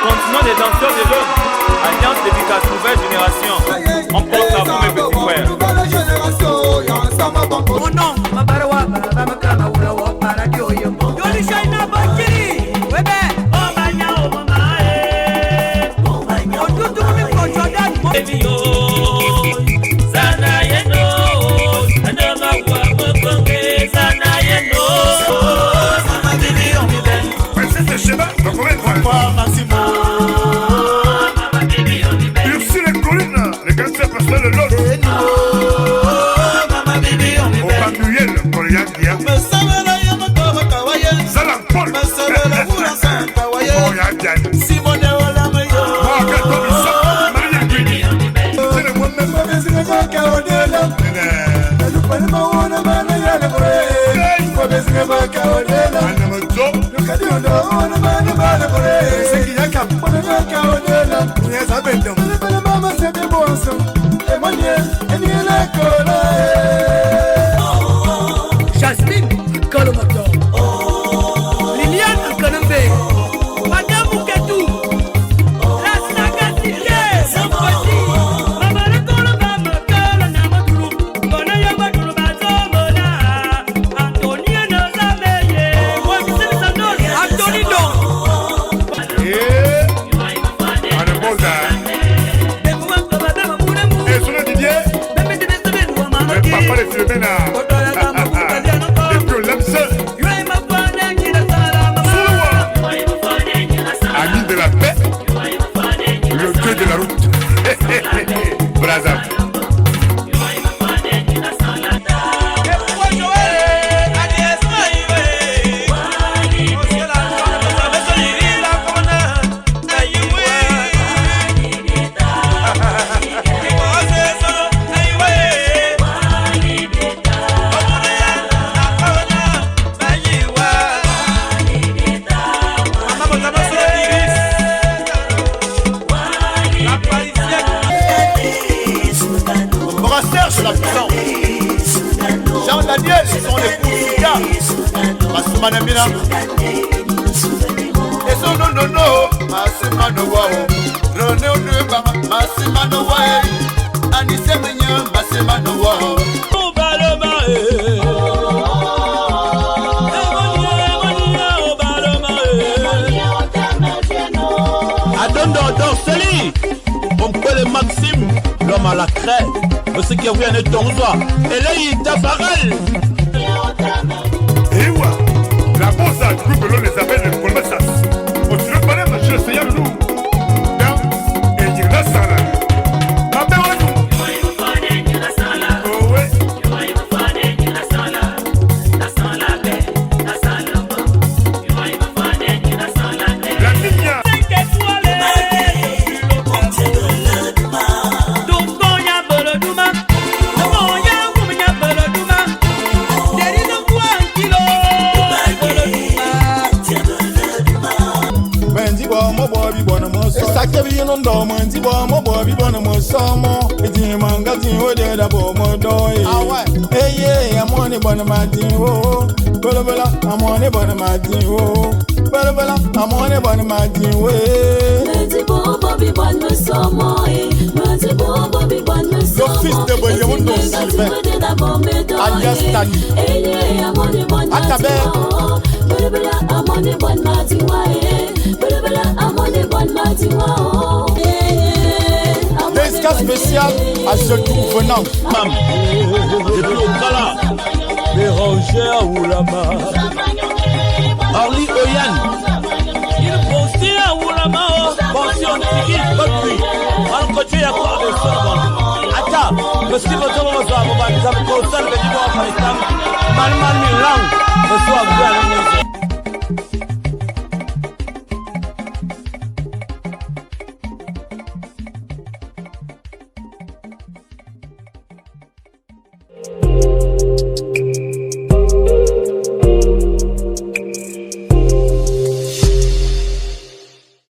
Continent des danseurs de l'homme, Alliance dédicace nouvelle génération. On pense à vous mes petits frères. Mon nom, Mabarawa, Bamakama, Ulawa, Paradio, Yoli Shaina Bakiri, Webe, Obanya, Obamae, Otutu, Jordan, Mobio, Zanayeno, Adamawa, Mokonge, Zanayeno, Samadini, Princesse Sheba, donc on va être Massimo, Ursule et Corinne, les gangsters personnels de l'autre. Manuel, Koryanglia, Zalan Paul, Koryanglia, Simone Olamayo, Morgan Robinson, Marie Guini, c'est le monde même pas besoin de voir Kaodela. Jasmine Kolomoto, Liliane Kanombe, Madame Mouketou, la sagacité, Sampati, Mamala Kolobama, Kalanamadou, Bonayamadou, Bazomona, Antonia Nazameye, Moïse Sanol, Antonino, Madame Boza, et sur le Didier, le papa de Philomena, depuis l'Amsel, ami de la paix, le dieu de la route. Braza. Serge la puissance. Jean Daniel, son époux Souka. Masumana Mina. Et son non non non, Masumana Wao. René Odeba, Masumana Wae. Anissé Mignon, Masumana Wao. Adondo Dorseli, on peut le Maxime, l'homme à la craie. Ce qui vient de ton roi. Et là, il t'a faral. Et ouais, la bosse a cru que l'on les appelle les promesses. On se le paraît, ma chère, c'est Yalou. Et il y a la salle. Ma belle, on est. Oh, ouais. La ligne. Sakebi no ndo manti bo mo bo bi bono mo somo eti mangazin o de da bo mo do eye amone bono matin o bolobola amone bono matin o bolobola amone bono matin o Menti bo bi bono somo menti bo bi bono somo le fils de Boyemondo Sylvain alias Tani eye amone bono Atabe bolobola amone bono matin wa bolobola amone bono matin wa des cas spécial à ce tout venant Mam, depuis au Kala, Bérangère Oulama, Orly Oyan, il postait à Oulama, pension Tiki, Botri, en côté à quoi de Sorban. Attends, le slip de Thomas va vous battre, ça me concerne le niveau en Palestine, Malman Milan, le soir,